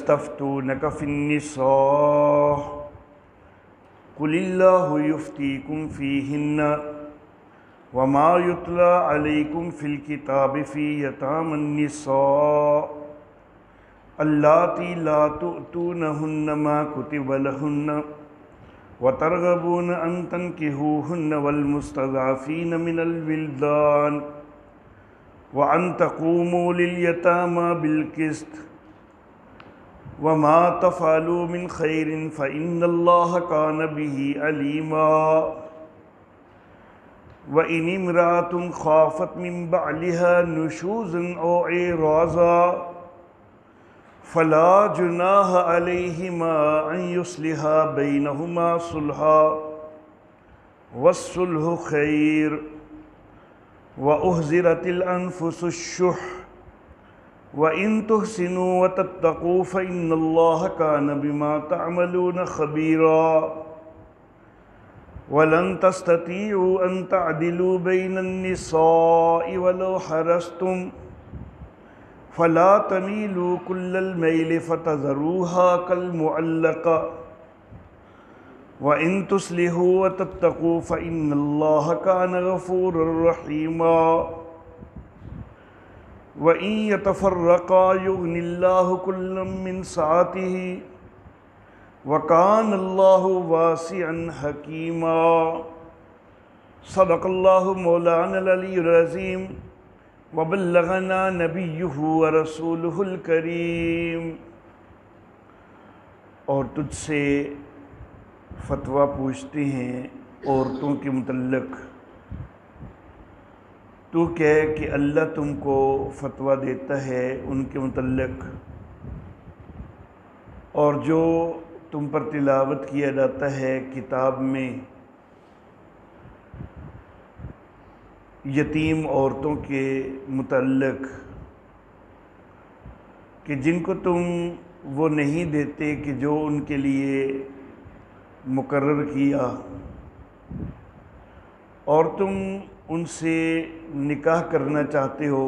یستفتونک فی النساء قل اللہ یفتیکم فیہن وما یتلی علیکم فی الکتاب فی یتامی النساء اللاتی لا تؤتونہن ما کتب لہن وترغبون ان تنکحوہن والمستضعفین من الولدان وان تقوموا لیلیتامی بالقسط وما تفعلوا من خیر فإن اللہ کان بہ علیما وإن امرأة خافت من بعلها نشوزا أو إعراضا فلا جناح عليهما أن يصلحا بينهما صلحا والصلح خير وأحضرت الأنفس الشح وإن تحسنوا وتتقوا فإن الله كان بما تعملون خبيرا وَلَن تَسْتَطِيعُوا أَن تَعْدِلُوا بَيْنَ النِّسَاءِ وَلَوْ حَرَصْتُمْ فَلَا تَمِيلُوا كُلَّ الْمَيْلِ فَتَذَرُوهَا كَالْمُعَلَّقَةِ وَإِن تُصْلِحُوا وَتَتَّقُوا فَإِنَّ اللَّهَ كَانَ غَفُورًا رَحِيمًا وَإِن يَتَفَرَّقَا يُغْنِ اللَّهُ كُلًّا مِّن سَعَتِهِ وَكَانَ اللَّهُ وَاسِعًا حَكِيمًا صدق اللہ مولانا العلی العظیم وبلغنا نبیہ ورسولہ الکریم۔ اور تجھ سے فتویٰ پوچھتے ہیں عورتوں کے متعلق، تو کہے کہ اللہ تم کو فتویٰ دیتا ہے ان کے متعلق، اور جو تم پر تلاوت کیا جاتا ہے کتاب میں یتیم عورتوں کے متعلق کہ جن کو تم وہ نہیں دیتے کہ جو ان کے لیے مقرر کیا، اور تم ان سے نکاح کرنا چاہتے ہو،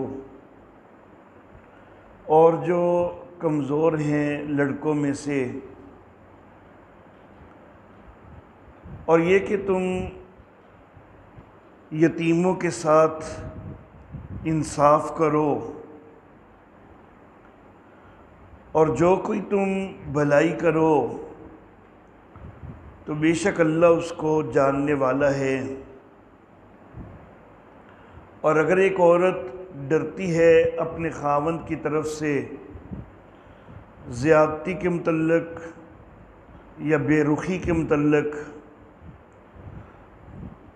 اور جو کمزور ہیں لڑکوں میں سے، اور یہ کہ تم یتیموں کے ساتھ انصاف کرو، اور جو کوئی تم بھلائی کرو تو بے شک اللہ اس کو جاننے والا ہے۔ اور اگر ایک عورت ڈرتی ہے اپنے خاوند کی طرف سے زیادتی کے متعلق یا بے رخی کے متعلق،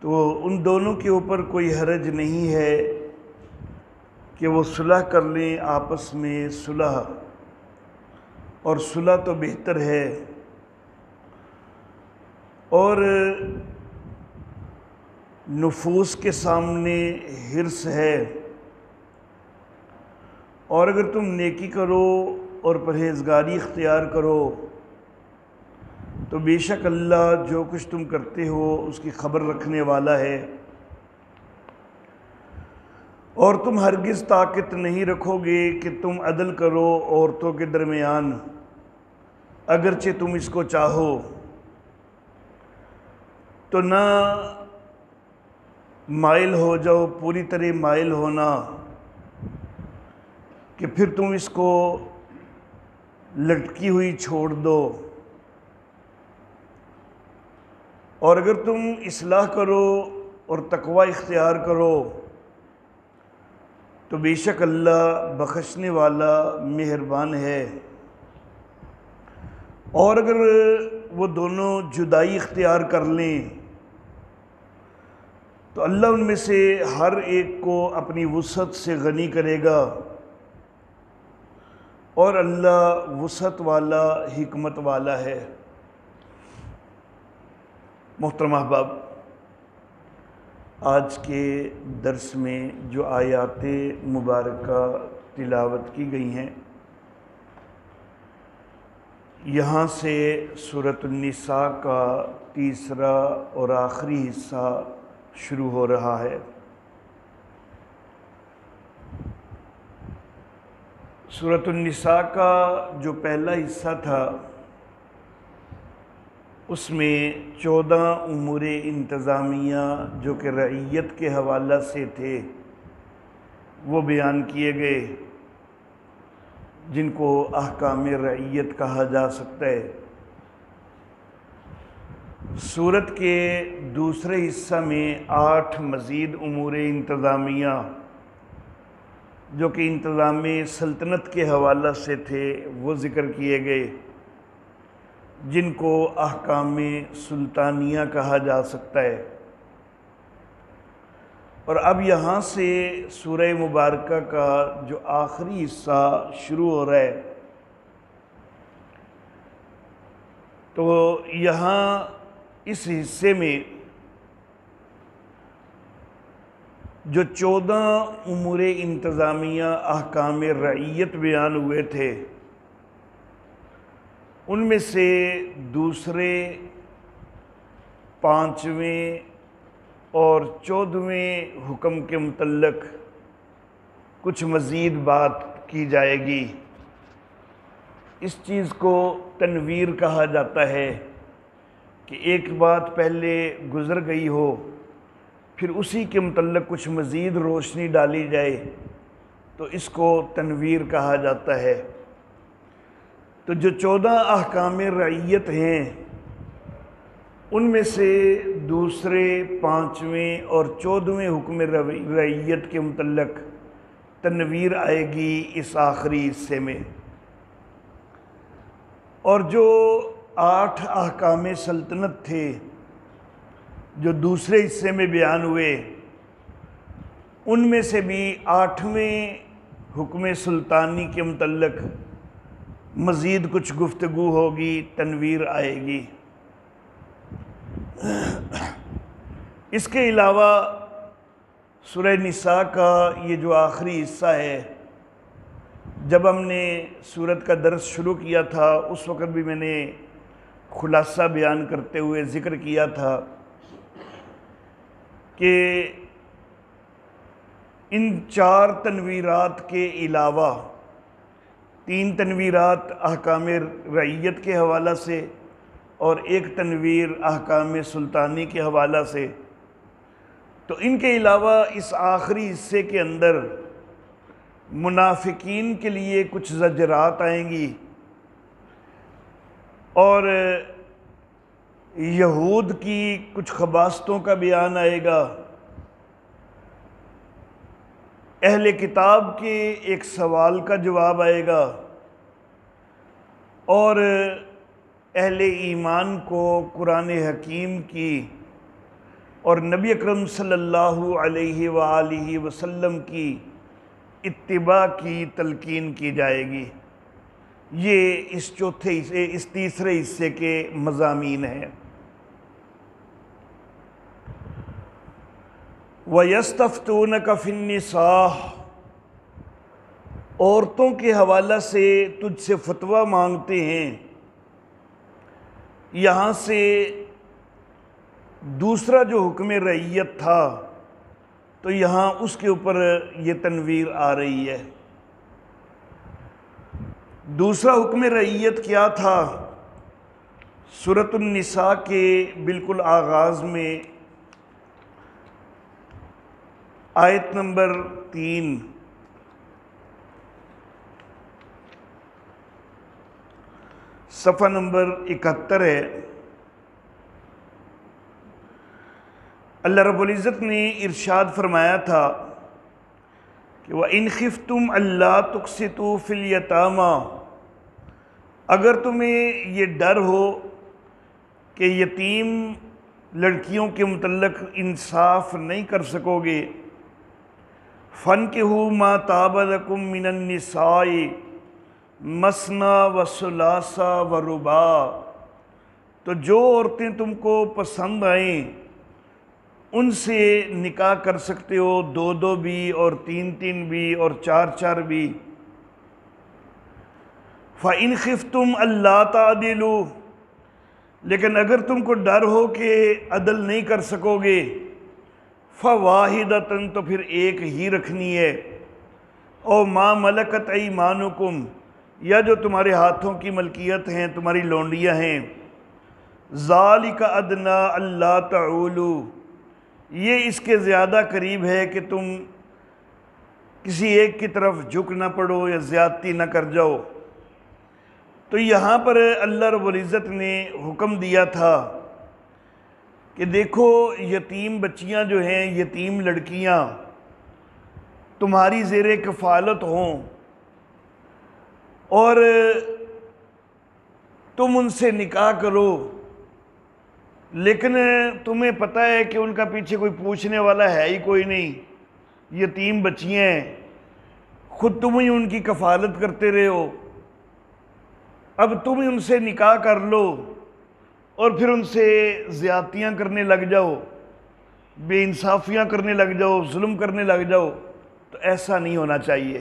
تو ان دونوں کے اوپر کوئی حرج نہیں ہے کہ وہ صلح کر لیں آپس میں، صلح، اور صلح تو بہتر ہے۔ اور نفوس کے سامنے حرص ہے، اور اگر تم نیکی کرو اور پرہیزگاری اختیار کرو تو بے شک اللہ جو کچھ تم کرتے ہو اس کی خبر رکھنے والا ہے۔ اور تم ہرگز طاقت نہیں رکھو گے کہ تم عدل کرو عورتوں کے درمیان، اگرچہ تم اس کو چاہو، تو نہ مائل ہو جاؤ، پوری طرح مائل ہونا کہ پھر تم اس کو لٹکی ہوئی چھوڑ دو، اور اگر تم اصلاح کرو اور تقوی اختیار کرو تو بے شک اللہ بخشنے والا مہربان ہے۔ اور اگر وہ دونوں جدائی اختیار کر لیں تو اللہ ان میں سے ہر ایک کو اپنی وسعت سے غنی کرے گا، اور اللہ وسعت والا، حکمت والا ہے۔ محترم احباب، آج کے درس میں جو آیات مبارکہ تلاوت کی گئی ہیں، یہاں سے سورۃ النساء کا تیسرا اور آخری حصہ شروع ہو رہا ہے۔ سورۃ النساء کا جو پہلا حصہ تھا اس میں 14 امور انتظامیہ جو کہ رعیت کے حوالہ سے تھے وہ بیان کیے گئے، جن کو احکام رعیت کہا جا سکتا ہے۔ سورت کے دوسرے حصہ میں 8 مزید امور انتظامیہ جو کہ انتظام سلطنت کے حوالہ سے تھے وہ ذکر کیے گئے، جن کو احکام سلطانیہ کہا جا سکتا ہے۔ اور اب یہاں سے سورہ مبارکہ کا جو آخری حصہ شروع ہو رہا ہے، تو یہاں اس حصے میں جو 14 امور انتظامیہ احکام رعیت بیان ہوئے تھے، ان میں سے دوسرے، 5ویں اور 14ویں حکم کے متعلق کچھ مزید بات کی جائے گی۔ اس چیز کو تنویر کہا جاتا ہے کہ ایک بات پہلے گزر گئی ہو، پھر اسی کے متعلق کچھ مزید روشنی ڈالی جائے تو اس کو تنویر کہا جاتا ہے۔ تو جو 14 احکام رعیت ہیں، ان میں سے دوسرے، 5ویں اور 14ویں حکم رعیت کے متعلق تنویر آئے گی اس آخری حصے میں۔ اور جو 8 احکام سلطنت تھے جو دوسرے حصے میں بیان ہوئے، ان میں سے بھی 8ویں حکم سلطانی کے متعلق مزید کچھ گفتگو ہوگی، تنویر آئے گی۔ اس کے علاوہ سورہ نساء کا یہ جو آخری حصہ ہے، جب ہم نے سورت کا درس شروع کیا تھا اس وقت بھی میں نے خلاصہ بیان کرتے ہوئے ذکر کیا تھا کہ ان 4 تنویرات کے علاوہ 3 تنویرات احکام رعیت کے حوالہ سے اور 1 تنویر احکام سلطانی کے حوالہ سے، تو ان کے علاوہ اس آخری حصے کے اندر منافقین کے لیے کچھ زجرات آئیں گی اور یہود کی کچھ خباثتوں کا بیان آئے گا، اہل کتاب کے ایک سوال کا جواب آئے گا، اور اہل ایمان کو قرآن حکیم کی اور نبی اکرم صلی اللہ علیہ وآلہ وسلم کی اتباع کی تلقین کی جائے گی۔ یہ اس تیسرے حصے کے مضامین ہیں۔ وَيَسْتَفْتُونَكَ فِي النِّسَاءِ، عورتوں کے حوالہ سے تجھ سے فتویٰ مانگتے ہیں۔ یہاں سے دوسرا جو حکم رعیت تھا تو یہاں اس کے اوپر یہ تنویر آ رہی ہے۔ دوسرا حکم رعیت کیا تھا؟ سورۃ النساء کے بالکل آغاز میں آیت نمبر 3، صفحہ نمبر 71 ہے۔ اللہ رب العزت نے ارشاد فرمایا تھا کہ وَإِنْ خِفْتُمْ أَلَّا تُقْسِطُوا فِي الْيَتَامَى، اگر تمہیں یہ ڈر ہو کہ یتیم لڑکیوں کے متعلق انصاف نہیں کر سکو گے، فَانْكِحُوا مَا طَابَ لَكُم مِّنَ النِّسَاءِ مَثْنَىٰ وَثُلَاثَ وَرُبَاعَ، تو جو عورتیں تم کو پسند آئیں ان سے نکاح کر سکتے ہو، 2 بھی اور 3 بھی اور 4 بھی۔ فَإِنْ خِفْتُمْ أَلَّا تَعْدِلُوا، لیکن اگر تم کو ڈر ہو کہ عدل نہیں کر سکو گے، فَوَاحِدَةً، تو پھر ایک ہی رکھنی ہے۔ او ما ملکت ایمانکم، یا جو تمہارے ہاتھوں کی ملکیت ہیں، تمہاری لونڈیاں ہیں، ذالک ادنا اللہ تعولو، یہ اس کے زیادہ قریب ہے کہ تم کسی ایک کی طرف جھک نہ پڑو یا زیادتی نہ کر جاؤ۔ تو یہاں پر اللہ رب العزت نے حکم دیا تھا کہ دیکھو یتیم بچیاں جو ہیں، یتیم لڑکیاں تمہاری زیر کفالت ہوں اور تم ان سے نکاح کرو، لیکن تمہیں پتہ ہے کہ ان کا پیچھے کوئی پوچھنے والا ہے ہی کوئی نہیں، یتیم بچیاں ہیں، خود تم ہی ان کی کفالت کرتے رہے ہو، اب تم ان سے نکاح کر لو اور پھر ان سے زیادتیاں کرنے لگ جاؤ، بے انصافیاں کرنے لگ جاؤ، ظلم کرنے لگ جاؤ، تو ایسا نہیں ہونا چاہیے۔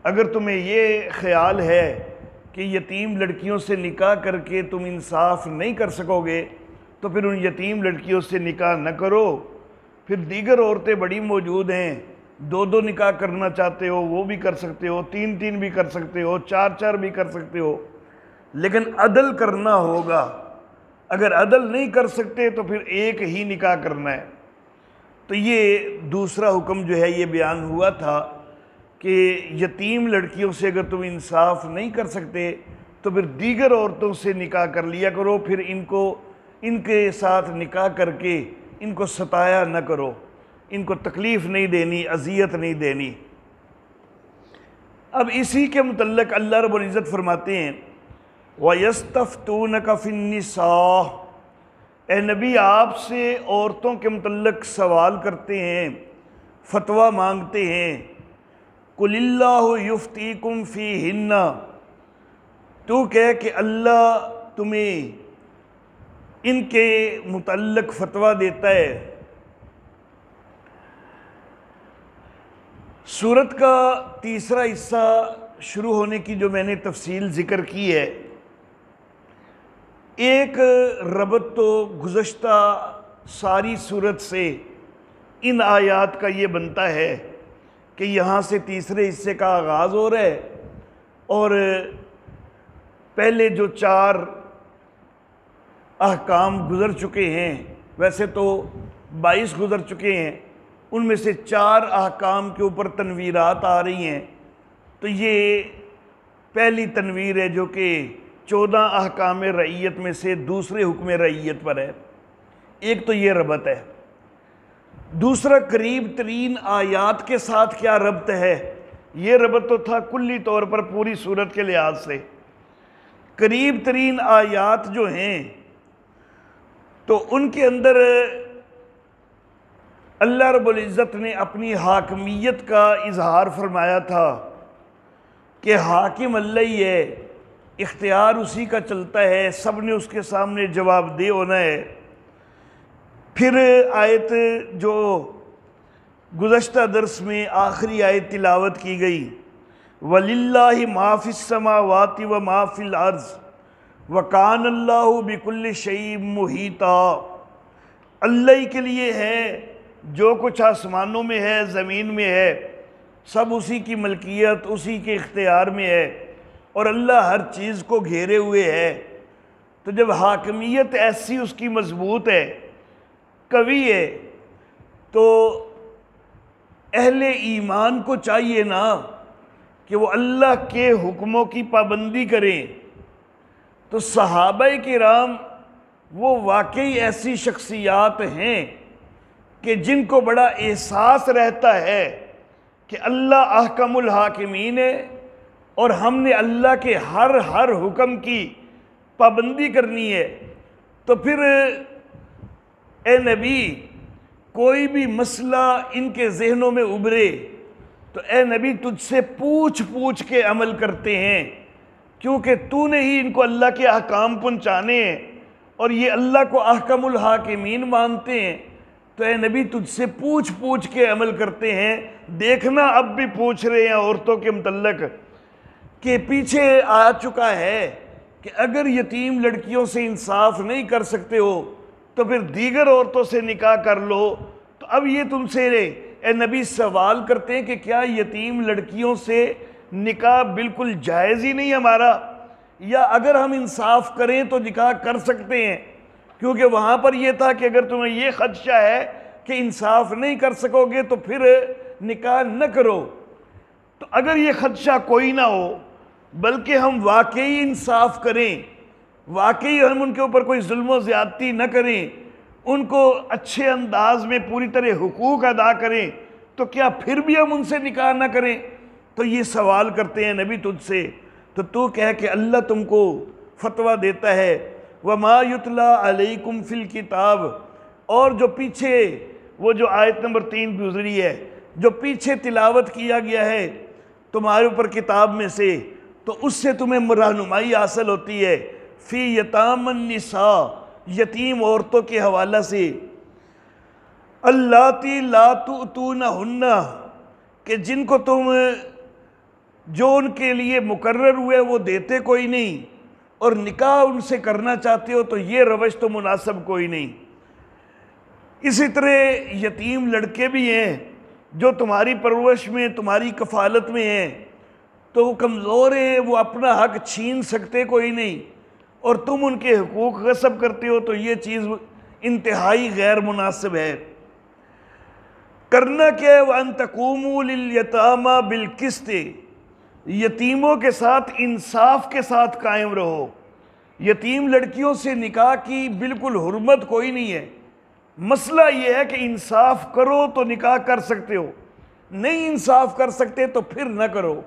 اگر تمہیں یہ خیال ہے کہ یتیم لڑکیوں سے نکاح کر کے تم انصاف نہیں کر سکو گے تو پھر ان یتیم لڑکیوں سے نکاح نہ کرو۔ پھر دیگر عورتیں بڑی موجود ہیں، دو دو نکاح کرنا چاہتے ہو وہ بھی کر سکتے ہو، تین تین بھی کر سکتے ہو، چار چار بھی کر سکتے ہو، لیکن عدل کرنا ہوگا۔ اگر عدل نہیں کر سکتے تو پھر ایک ہی نکاح کرنا ہے۔ تو یہ دوسرا حکم جو ہے یہ بیان ہوا تھا کہ یتیم لڑکیوں سے اگر تم انصاف نہیں کر سکتے تو پھر دیگر عورتوں سے نکاح کر لیا کرو، پھر ان کے ساتھ نکاح کر کے ان کو ستایا نہ کرو، ان کو تکلیف نہیں دینی، اذیت نہیں دینی۔ اب اسی کے متعلق اللہ رب العزت فرماتے ہیں وَيَسْتَفْتُونَكَ فِي النِّسَاءِ، اے نبی آپ سے عورتوں کے متعلق سوال کرتے ہیں، فتویٰ مانگتے ہیں، قُلِ اللَّهُ يُفْتِيكُمْ فِيهِنَّ، تو کہہ کہ اللہ تمہیں ان کے متعلق فتویٰ دیتا ہے۔ سورت کا تیسرا حصہ شروع ہونے کی جو میں نے تفصیل ذکر کی ہے، ایک ربط تو گزشتہ ساری سورت سے ان آیات کا یہ بنتا ہے کہ یہاں سے تیسرے حصے کا آغاز ہو رہا ہے، اور پہلے جو 4 احکام گزر چکے ہیں، ویسے تو 22 گزر چکے ہیں، ان میں سے 4 احکام کے اوپر تنویرات آ رہی ہیں۔ تو یہ پہلی تنویر ہے جو کہ 14 احکام رعیت میں سے دوسرے حکم رعیت پر ہے۔ ایک تو یہ ربط ہے۔ دوسرا قریب ترین آیات کے ساتھ کیا ربط ہے؟ یہ ربط تو تھا کلی طور پر پوری سورت کے لحاظ سے۔ قریب ترین آیات جو ہیں تو ان کے اندر اللہ رب العزت نے اپنی حاکمیت کا اظہار فرمایا تھا کہ حاکم اللہ ہی ہے، اختیار اسی کا چلتا ہے، سب نے اس کے سامنے جواب دہ ہونا ہے۔ پھر آیت جو گزشتہ درس میں آخری آیت تلاوت کی گئی، وَلِلَّهِ مَا فِي السَّمَاوَاتِ وَمَا فِي الْأَرْضِ وَكَانَ اللَّهُ بِكُلِّ شَيْءٍ مُحِيطًا، اللہ کے لیے ہے جو کچھ آسمانوں میں ہے، زمین میں ہے، سب اسی کی ملکیت، اسی کے اختیار میں ہے، اور اللہ ہر چیز کو گھیرے ہوئے ہے۔ تو جب حاکمیت ایسی اس کی مضبوط ہے، قوی ہے، تو اہل ایمان کو چاہیے نا کہ وہ اللہ کے حکموں کی پابندی کریں۔ تو صحابہ کرام وہ واقعی ایسی شخصیات ہیں کہ جن کو بڑا احساس رہتا ہے کہ اللہ احکم الحاکمین ہے اور ہم نے اللہ کے ہر حکم کی پابندی کرنی ہے۔ تو پھر اے نبی کوئی بھی مسئلہ ان کے ذہنوں میں ابھرے تو اے نبی تجھ سے پوچھ پوچھ کے عمل کرتے ہیں، کیونکہ تو نے ہی ان کو اللہ کے احکام پہنچانے ہیں اور یہ اللہ کو احکم الحاکمین مانتے ہیں۔ تو اے نبی تجھ سے پوچھ پوچھ کے عمل کرتے ہیں۔ دیکھنا اب بھی پوچھ رہے ہیں عورتوں کے متعلق کہ پیچھے آ چکا ہے کہ اگر یتیم لڑکیوں سے انصاف نہیں کر سکتے ہو تو پھر دیگر عورتوں سے نکاح کر لو۔ تو اب یہ تم سے اے نبی سوال کرتے ہیں کہ کیا یتیم لڑکیوں سے نکاح بالکل جائز ہی نہیں ہمارا، یا اگر ہم انصاف کریں تو نکاح کر سکتے ہیں؟ کیونکہ وہاں پر یہ تھا کہ اگر تمہیں یہ خدشہ ہے کہ انصاف نہیں کر سکو گے تو پھر نکاح نہ کرو۔ تو اگر یہ خدشہ کوئی نہ ہو بلکہ ہم واقعی انصاف کریں، واقعی ہم ان کے اوپر کوئی ظلم و زیادتی نہ کریں، ان کو اچھے انداز میں پوری طرح حقوق ادا کریں، تو کیا پھر بھی ہم ان سے نکاح نہ کریں؟ تو یہ سوال کرتے ہیں نبی تجھ سے، تو کہہ کہ اللہ تم کو فتویٰ دیتا ہے وَمَا يُتْلَى عَلَيْكُمْ فِي الْكِتَابِ، اور جو پیچھے وہ جو آیت نمبر 3 گزری ہے، جو پیچھے تلاوت کیا گیا ہے تمہارے اوپر کتاب میں سے، تو اس سے تمہیں رہنمائی حاصل ہوتی ہے فی یتام النساء، یتیم عورتوں کے حوالہ سے، اللاتی لا تؤتونہن، کہ جن کو تم جو ان کے لیے مقرر ہوئے وہ دیتے کوئی نہیں، اور نکاح ان سے کرنا چاہتے ہو تو یہ روش تو مناسب کوئی نہیں۔ اسی طرح یتیم لڑکے بھی ہیں جو تمہاری پرورش میں تمہاری کفالت میں ہیں، تو وہ کمزور ہیں، وہ اپنا حق چھین سکتے کوئی نہیں، اور تم ان کے حقوق غصب کرتے ہو، تو یہ چیز انتہائی غیر مناسب ہے۔ کرنا کیا ہے وَأَن تَقُومُوا لِلْيَتَامَى بِالْقِسْطِ، یتیموں کے ساتھ انصاف کے ساتھ قائم رہو۔ یتیم لڑکیوں سے نکاح کی بالکل حرمت کوئی نہیں ہے، مسئلہ یہ ہے کہ انصاف کرو تو نکاح کر سکتے ہو، نہیں انصاف کر سکتے تو پھر نہ کرو۔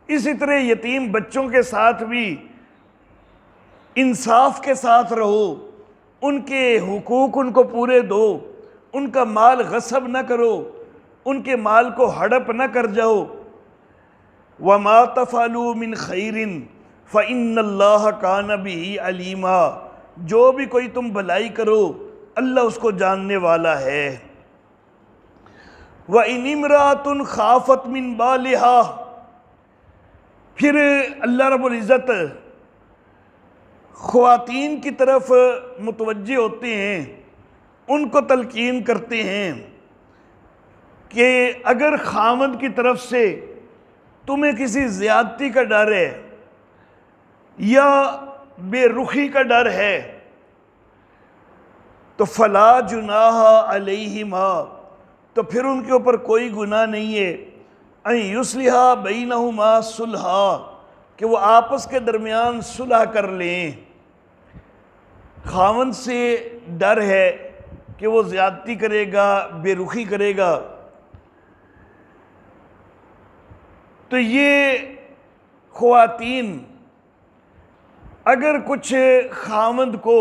اسی طرح یتیم بچوں کے ساتھ بھی انصاف کے ساتھ رہو، ان کے حقوق ان کو پورے دو، ان کا مال غصب نہ کرو، ان کے مال کو ہڑپ نہ کر جاؤ۔ وَمَا تَفْعَلُوا مِنْ خَيْرٍ فَإِنَّ اللَّهَ كَانَ بِهِ عَلِيمًا، جو بھی کوئی تم بھلائی کرو اللہ اس کو جاننے والا ہے۔ وَإِنِ امْرَأَةٌ خَافَتْ مِنْ بَالِهَا، پھر اللہ رب العزت خواتین کی طرف متوجہ ہوتے ہیں، ان کو تلقین کرتے ہیں کہ اگر خاوند کی طرف سے تمہیں کسی زیادتی کا ڈر ہے یا بے رخی کا ڈر ہے تو فَلَا جُنَاحَ عَلَيْهِمَا، تو پھر ان کے اوپر کوئی گناہ نہیں ہے، اَن يُصْلِحَا بَيْنَهُمَا صُلْحًا، کہ وہ آپس کے درمیان صلح کر لیں۔ خاوند سے ڈر ہے کہ وہ زیادتی کرے گا، بے رخی کرے گا، تو یہ خواتین اگر کچھ خاوند کو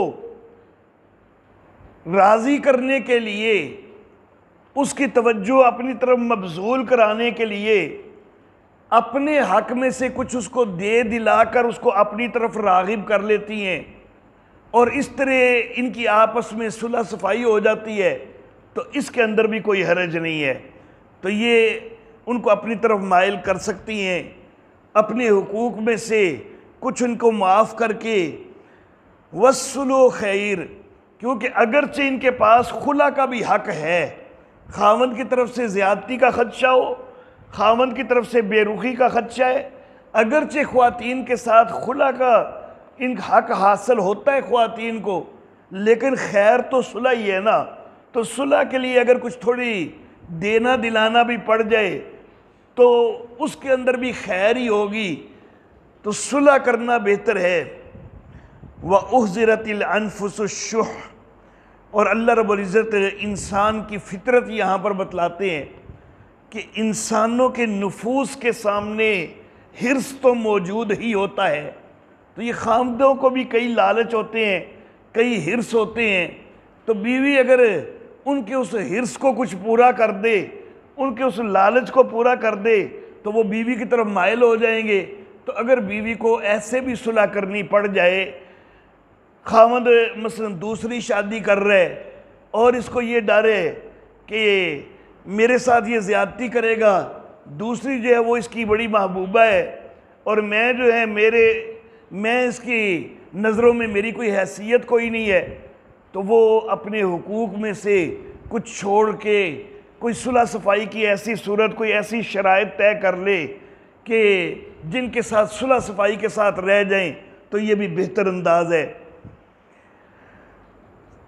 راضی کرنے کے لیے، اس کی توجہ اپنی طرف مبذول کرانے کے لیے اپنے حق میں سے کچھ اس کو دے دلا کر اس کو اپنی طرف راغب کر لیتی ہیں، اور اس طرح ان کی آپس میں صلح صفائی ہو جاتی ہے، تو اس کے اندر بھی کوئی حرج نہیں ہے، تو یہ ان کو اپنی طرف مائل کر سکتی ہیں، اپنے حقوق میں سے کچھ ان کو معاف کر کے۔ وَالصُّلْحُ خَيْرٌ، کیونکہ اگرچہ ان کے پاس خلا کا بھی حق ہے، خاوند کی طرف سے زیادتی کا خدشہ ہو، خاوند کی طرف سے بے رخی کا خدشہ ہے، اگرچہ خواتین کے ساتھ خلا کا ان حق حاصل ہوتا ہے خواتین کو، لیکن خیر تو صلح ہی ہے نا، تو صلح کے لیے اگر کچھ تھوڑی دینا دلانا بھی پڑ جائے تو اس کے اندر بھی خیر ہی ہوگی، تو صلح کرنا بہتر ہے۔ وَأُحْضِرَتِ الْأَنفُسُ الشُّحَّ، اور اللہ رب العزت انسان کی فطرت یہاں پر بتلاتے ہیں کہ انسانوں کے نفوس کے سامنے حرص تو موجود ہی ہوتا ہے، تو یہ خامدوں کو بھی کئی لالچ ہوتے ہیں، کئی حرص ہوتے ہیں، تو بیوی اگر ان کے اس حرص کو کچھ پورا کر دے، ان کے اس لالچ کو پورا کر دے تو وہ بیوی کی طرف مائل ہو جائیں گے۔ تو اگر بیوی کو ایسے بھی صلح کرنی پڑ جائے، خاوند مثلا دوسری شادی کر رہے اور اس کو یہ ڈر ہے کہ میرے ساتھ یہ زیادتی کرے گا، دوسری جو ہے وہ اس کی بڑی محبوبہ ہے، اور میں جو ہے میں اس کی نظروں میں میری کوئی حیثیت کوئی نہیں ہے، تو وہ اپنے حقوق میں سے کچھ چھوڑ کے کوئی صلح صفائی کی ایسی صورت، کوئی ایسی شرائط طے کر لے کہ جن کے ساتھ صلح صفائی کے ساتھ رہ جائیں تو یہ بھی بہتر انداز ہے۔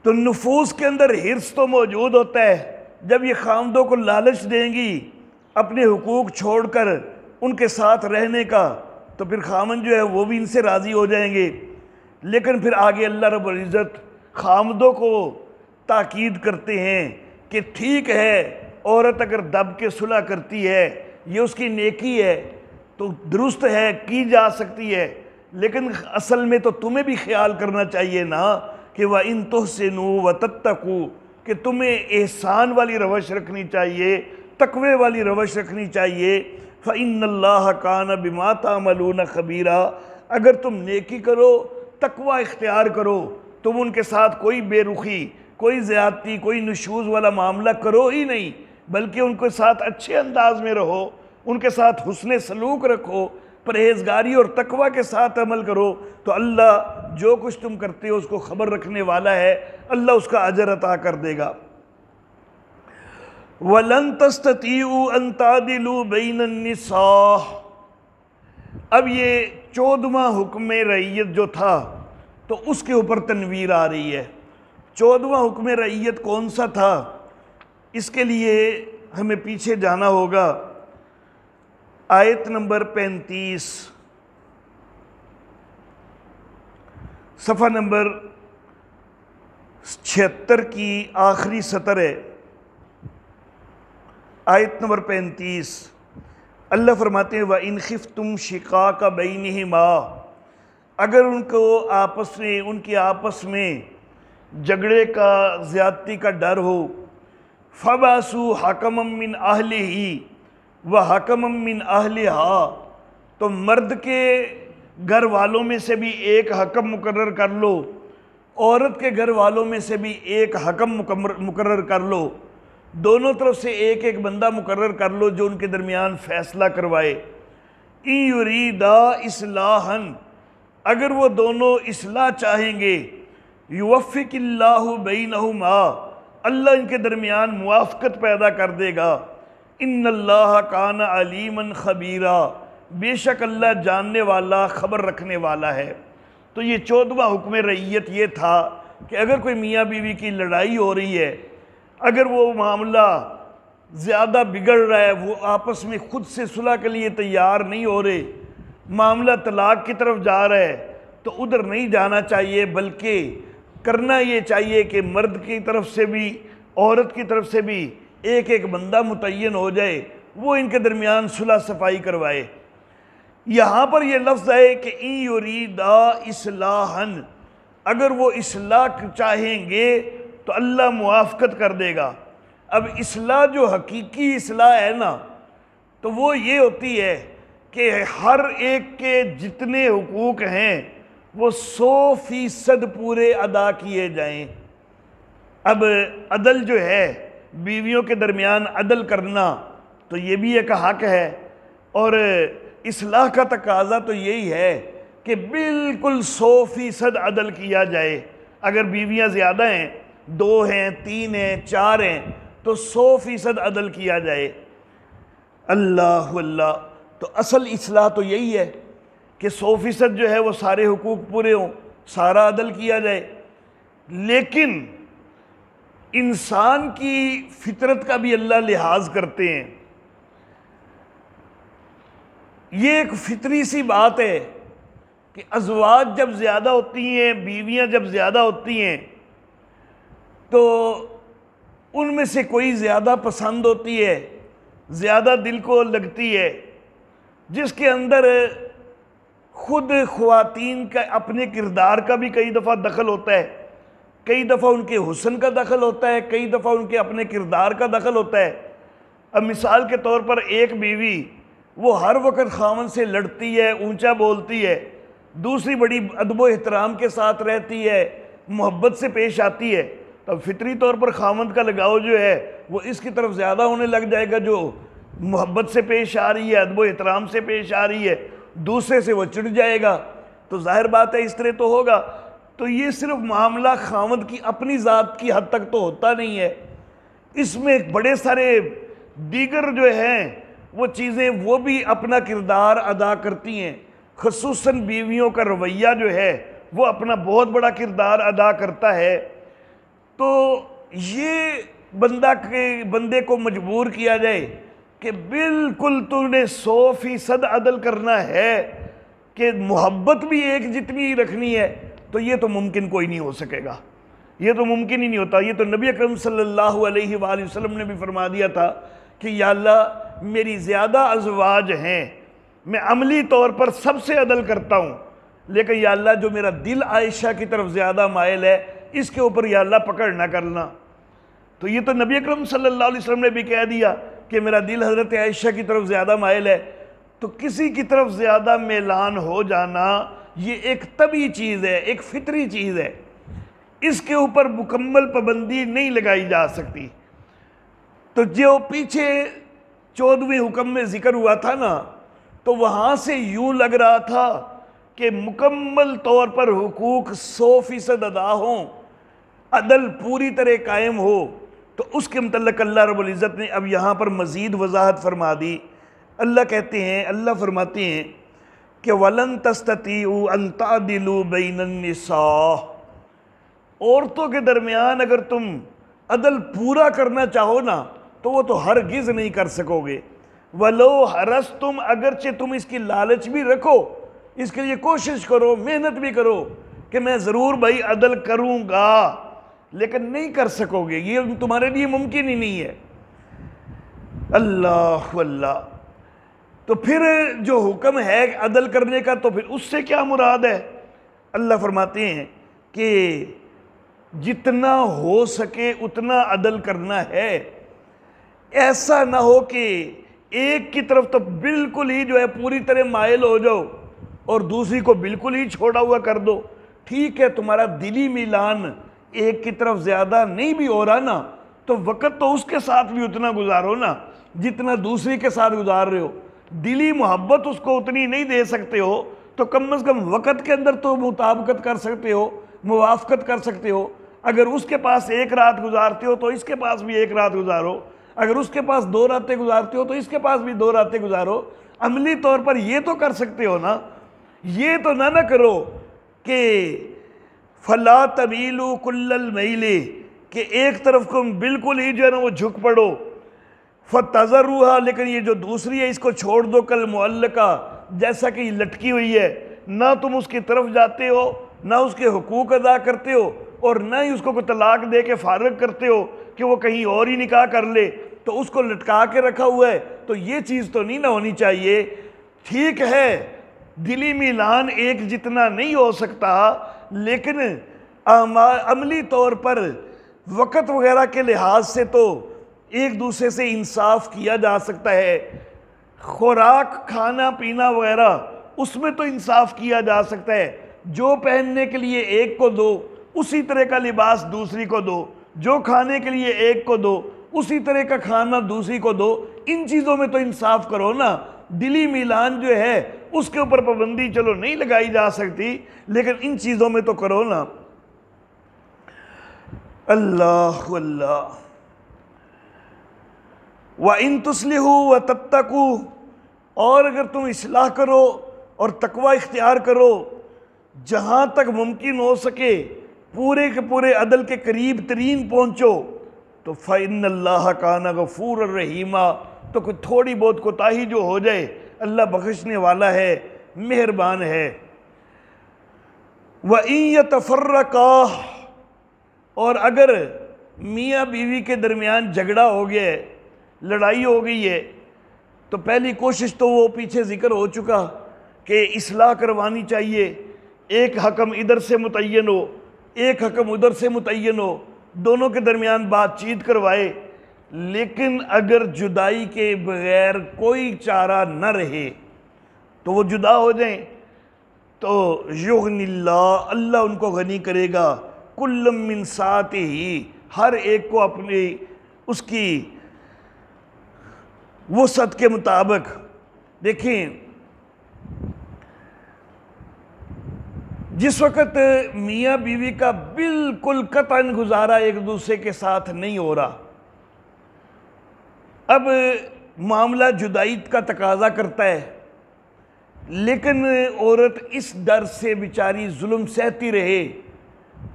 تو نفوس کے اندر حرص تو موجود ہوتا ہے، جب یہ خامدوں کو لالچ دیں گی اپنے حقوق چھوڑ کر ان کے ساتھ رہنے کا، تو پھر خامن جو ہے وہ بھی ان سے راضی ہو جائیں گے۔ لیکن پھر آگے اللہ رب العزت خامدوں کو تاکید کرتے ہیں کہ ٹھیک ہے، عورت اگر دب کے صلح کرتی ہے، یہ اس کی نیکی ہے تو درست ہے، کی جا سکتی ہے، لیکن اصل میں تو تمہیں بھی خیال کرنا چاہیے نا کہ وَإِن تُحْسِنُوا وَتَتَّقُوا، کہ تمہیں احسان والی روش رکھنی چاہیے، تقوی والی روش رکھنی چاہیے۔ فَإِنَّ اللَّهَ كَانَ بِمَا تَعْمَلُونَ خَبِيرًا، اگر تم نیکی کرو، تقوی اختیار کرو، تم ان کے ساتھ کوئی بے رخی، کوئی زیادتی، کوئی نشوز والا معاملہ کرو ہی نہیں، بلکہ ان کے ساتھ اچھے انداز میں رہو، ان کے ساتھ حسن سلوک رکھو، پرہیزگاری اور تقوی کے ساتھ عمل کرو، تو اللہ جو کچھ تم کرتے ہو اس کو خبر رکھنے والا ہے، اللہ اس کا اجر عطا کر دے گا۔ وَلَن تَسْتَطِيعُوا أَن تَعْدِلُوا بَيْنَ النِّسَاءِ، اب یہ 14واں حکم رعیت جو تھا تو اس کے اوپر تنویر آ رہی ہے۔ 14واں حکم رعیت کون سا تھا؟ اس کے لیے ہمیں پیچھے جانا ہوگا، آیت نمبر 35، صفحہ نمبر 76 کی آخری سطر ہے، آیت نمبر 35۔ اللہ فرماتے ہیں وَإِنْ خِفْتُمْ شِقَاقَ بَيْنِهِمَا، اگر ان کو آپس میں، ان کی آپس میں جھگڑے کا، زیادتی کا ڈر ہو، فَبَعْثُوا حَكَمًا مِّنْ أَهْلِهِ وَحَكَمًا مِّنْ أَهْلِهَا، تو مرد کے گھر والوں میں سے بھی ایک حکم مقرر کر لو، عورت کے گھر والوں میں سے بھی ایک حکم مقرر کر لو، دونوں طرف سے ایک ایک بندہ مقرر کر لو جو ان کے درمیان فیصلہ کروائے۔ إِن يُرِيدَا إِصْلَاحًا، اگر وہ دونوں اصلاح چاہیں گے، يُوَفِّقِ اللَّهُ بَيْنَهُمَا، اللہ ان کے درمیان موافقت پیدا کر دے گا۔ إِنَّ اللَّهَ كَانَ عَلِيمًا خَبِيرًا، بے شک اللہ جاننے والا، خبر رکھنے والا ہے۔ تو یہ 14واں حکم رعیت یہ تھا کہ اگر کوئی میاں بیوی کی لڑائی ہو رہی ہے، اگر وہ معاملہ زیادہ بگڑ رہا ہے، وہ آپس میں خود سے صلح کے لیے تیار نہیں ہو رہے، معاملہ طلاق کی طرف جا رہا ہے، تو ادھر نہیں جانا چاہیے، بلکہ کرنا یہ چاہیے کہ مرد کی طرف سے بھی، عورت کی طرف سے بھی ایک ایک بندہ متعین ہو جائے، وہ ان کے درمیان صلح صفائی کروائے۔ یہاں پر یہ لفظ ہے کہ إِن يُرِيدَا إِصْلَاحًا، اگر وہ اصلاح چاہیں گے تو اللہ موافقت کر دے گا۔ اب اصلاح جو حقیقی اصلاح ہے نا، تو وہ یہ ہوتی ہے کہ ہر ایک کے جتنے حقوق ہیں وہ 100% پورے ادا کیے جائیں۔ اب عدل جو ہے، بیویوں کے درمیان عدل کرنا، تو یہ بھی ایک حق ہے، اور اصلاح کا تقاضا تو یہی ہے کہ بالکل 100% عدل کیا جائے۔ اگر بیویاں زیادہ ہیں، 2 ہیں، 3 ہیں، 4 ہیں، تو 100% عدل کیا جائے۔ اللہ اللہ، تو اصل اصلاح تو یہی ہے کہ 100% جو ہے وہ سارے حقوق پورے ہوں، سارا عدل کیا جائے۔ لیکن انسان کی فطرت کا بھی اللہ لحاظ کرتے ہیں۔ یہ ایک فطری سی بات ہے کہ ازواج جب زیادہ ہوتی ہیں، بیویاں جب زیادہ ہوتی ہیں، تو ان میں سے کوئی زیادہ پسند ہوتی ہے، زیادہ دل کو لگتی ہے، جس کے اندر خود خواتین کا اپنے کردار کا بھی کئی دفعہ دخل ہوتا ہے، کئی دفعہ ان کے حسن کا دخل ہوتا ہے، کئی دفعہ ان کے اپنے کردار کا دخل ہوتا ہے۔ اب مثال کے طور پر ایک بیوی وہ ہر وقت خاوند سے لڑتی ہے، اونچا بولتی ہے، دوسری بڑی ادب و احترام کے ساتھ رہتی ہے، محبت سے پیش آتی ہے، تب فطری طور پر خاوند کا لگاؤ جو ہے وہ اس کی طرف زیادہ ہونے لگ جائے گا، جو محبت سے پیش آ رہی ہے، ادب و احترام سے پیش آ رہی ہے، دوسرے سے وہ چڑھ جائے گا۔ تو ظاہر بات ہے اس طرح تو ہوگا۔ تو یہ صرف معاملہ خاوند کی اپنی ذات کی حد تک تو ہوتا نہیں ہے، اس میں بڑے سارے دیگر جو ہیں وہ چیزیں وہ بھی اپنا کردار ادا کرتی ہیں، خصوصاً بیویوں کا رویہ جو ہے وہ اپنا بہت بڑا کردار ادا کرتا ہے۔ تو یہ بندے کو مجبور کیا جائے کہ بالکل تو نے 100% عدل کرنا ہے کہ محبت بھی ایک جتنی ہی رکھنی ہے، تو یہ تو ممکن کوئی نہیں ہو سکے گا، یہ تو ممکن ہی نہیں ہوتا۔ یہ تو نبی اکرم صلی اللہ علیہ وآلہ وسلم نے بھی فرما دیا تھا کہ یا اللہ میری زیادہ ازواج ہیں، میں عملی طور پر سب سے عدل کرتا ہوں، لیکن یا اللہ جو میرا دل عائشہ کی طرف زیادہ مائل ہے اس کے اوپر یا اللہ پکڑ نہ کرنا۔ تو یہ تو نبی اکرم صلی اللہ علیہ وسلم نے بھی کہہ دیا کہ میرا دل حضرت عائشہ کی طرف زیادہ مائل ہے، تو کسی کی طرف زیادہ میلان ہو جانا یہ ایک طبعی چیز ہے، ایک فطری چیز ہے، اس کے اوپر مکمل پابندی نہیں لگائی جا سکتی۔ تو جو پیچھے 14ویں حکم میں ذکر ہوا تھا نا، تو وہاں سے یوں لگ رہا تھا کہ مکمل طور پر حقوق 100% ادا ہوں، عدل پوری طرح قائم ہو، تو اس کے متعلق اللہ رب العزت نے اب یہاں پر مزید وضاحت فرما دی۔ اللہ فرماتے ہیں کہ وَلَن تَسْتَطِيعُوا أَن تَعْدِلُوا بَيْنَ النِّسَاءِ، عورتوں کے درمیان اگر تم عدل پورا کرنا چاہو نا تو وہ تو ہرگز نہیں کر سکو گے۔ وَلَوْ حَرَصْتُمْ، اگرچہ تم اس کی لالچ بھی رکھو، اس کے لیے کوشش کرو، محنت بھی کرو کہ میں ضرور بھائی عدل کروں گا، لیکن نہیں کر سکو گے، یہ تمہارے لیے ممکن ہی نہیں ہے۔ اللہ اللہ، تو پھر جو حکم ہے عدل کرنے کا تو پھر اس سے کیا مراد ہے؟ اللہ فرماتے ہیں کہ جتنا ہو سکے اتنا عدل کرنا ہے، ایسا نہ ہو کہ ایک کی طرف تو بالکل ہی جو ہے پوری طرح مائل ہو جاؤ اور دوسری کو بالکل ہی چھوڑا ہوا کر دو۔ ٹھیک ہے تمہارا دلی میلان ایک کی طرف زیادہ نہیں بھی ہو رہا نا، تو وقت تو اس کے ساتھ بھی اتنا گزارو نا جتنا دوسری کے ساتھ گزار رہے ہو۔ دلی محبت اس کو اتنی نہیں دے سکتے ہو تو کم از کم وقت کے اندر تو مطابقت کر سکتے ہو، موافقت کر سکتے ہو۔ اگر اس کے پاس ایک رات گزارتے ہو تو اس کے پاس بھی ایک رات گزارو، اگر اس کے پاس 2 راتیں گزارتے ہو تو اس کے پاس بھی 2 راتیں گزارو۔ عملی طور پر یہ تو کر سکتے ہو نا، یہ تو نہ کرو کہ فَلَا تَمِيلُوا كُلَّ الْمَيْلِ، کہ ایک طرف کو بالکل ہی جو ہے نا وہ جھک پڑو، فَتَذَرُوهَا، لیکن یہ جو دوسری ہے اس کو چھوڑ دو كَالْمُعَلَّقَةِ، جیسا کہ یہ لٹکی ہوئی ہے، نہ تم اس کی طرف جاتے ہو، نہ اس کے حقوق ادا کرتے ہو، اور نہ ہی اس کو کوئی طلاق دے کے فارغ کرتے ہو کہ وہ کہیں اور ہی نکاح کر لے، تو اس کو لٹکا کے رکھا ہوا ہے، تو یہ چیز تو نہیں نہ ہونی چاہیے۔ ٹھیک ہے دلی میلان ایک جتنا نہیں ہو سکتا، لیکن عملی طور پر وقت وغیرہ کے لحاظ سے تو ایک دوسرے سے انصاف کیا جا سکتا ہے۔ خوراک کھانا پینا وغیرہ اس میں تو انصاف کیا جا سکتا ہے، جو پہننے کے لیے ایک کو دو اسی طرح کا لباس دوسری کو دو، جو کھانے کے لیے ایک کو دو اسی طرح کا کھانا دوسری کو دو، ان چیزوں میں تو انصاف کرو نا۔ دلی میلان جو ہے اس کے اوپر پابندی چلو نہیں لگائی جا سکتی، لیکن ان چیزوں میں تو کرو نا۔ اللہ اللہ، وَإِن تُصْلِحُوا وَتَتَّقُوا، اور اگر تم اصلاح کرو اور تقوی اختیار کرو، جہاں تک ممکن ہو سکے پورے کے پورے عدل کے قریب ترین پہنچو، تو فَإِنَّ اللَّهَ كَانَ غَفُورًا رَحِيمًا، تو کوئی تھوڑی بہت کوتاہی جو ہو جائے اللہ بخشنے والا ہے، مہربان ہے۔ وَإِن يَتَفَرَّقَا، اور اگر میاں بیوی کے درمیان جھگڑا ہو گیا ہے، لڑائی ہو گئی ہے، تو پہلی کوشش تو وہ پیچھے ذکر ہو چکا کہ اصلاح کروانی چاہیے، ایک حکم ادھر سے متعین ہو، ایک حکم ادھر سے متعین ہو، دونوں کے درمیان بات چیت کروائے۔ لیکن اگر جدائی کے بغیر کوئی چارہ نہ رہے تو وہ جدا ہو جائیں، تو یغنی اللہ، اللہ ان کو غنی کرے گا، کل من سعتہ، ہر ایک کو اپنی اس کی وسعت کے مطابق۔ دیکھیں جس وقت میاں بیوی کا بالکل قطعاً گزارا ایک دوسرے کے ساتھ نہیں ہو رہا، اب معاملہ جدائی کا تقاضا کرتا ہے، لیکن عورت اس ڈر سے بیچاری ظلم سہتی رہے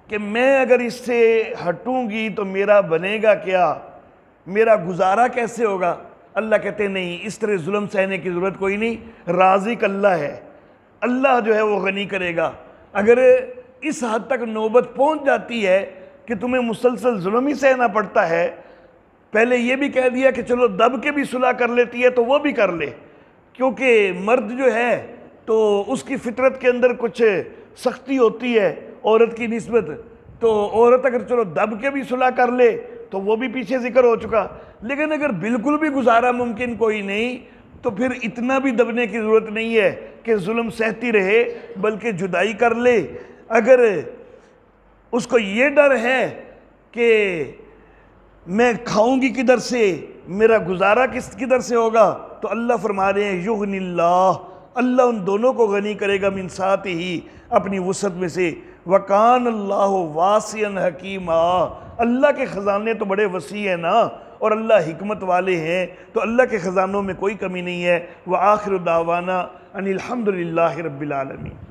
کہ میں اگر اس سے ہٹوں گی تو میرا بنے گا کیا، میرا گزارا کیسے ہوگا؟ اللہ کہتے ہیں نہیں، اس طرح ظلم سہنے کی ضرورت کوئی نہیں، رازق اللہ ہے، اللہ جو ہے وہ غنی کرے گا۔ اگر اس حد تک نوبت پہنچ جاتی ہے کہ تمہیں مسلسل ظلم ہی سہنا پڑتا ہے، پہلے یہ بھی کہہ دیا کہ چلو دب کے بھی صلح کر لیتی ہے تو وہ بھی کر لے، کیونکہ مرد جو ہے تو اس کی فطرت کے اندر کچھ سختی ہوتی ہے عورت کی نسبت، تو عورت اگر چلو دب کے بھی صلح کر لے تو وہ بھی پیچھے ذکر ہو چکا۔ لیکن اگر بالکل بھی گزارا ممکن کوئی نہیں تو پھر اتنا بھی دبنے کی ضرورت نہیں ہے کہ ظلم سہتی رہے، بلکہ جدائی کر لے۔ اگر اس کو یہ ڈر ہے کہ میں کھاؤں گی کدھر سے، میرا گزارا کدھر سے ہوگا، تو اللہ فرما رہے ہیں یغنی اللہ، اللہ ان دونوں کو غنی کرے گا من سعتہ ہی، اپنی وسعت میں سے۔ وَكَانَ اللَّهُ وَاسِعًا حَكِيمًا، اللہ کے خزانے تو بڑے وسیع ہیں نا، اور اللہ حکمت والے ہیں، تو اللہ کے خزانوں میں کوئی کمی نہیں ہے۔ وَآخِرُ دَعْوَانَا أَنِ الْحَمْدُ لِلَّهِ رَبِّ الْعَالَمِينَ۔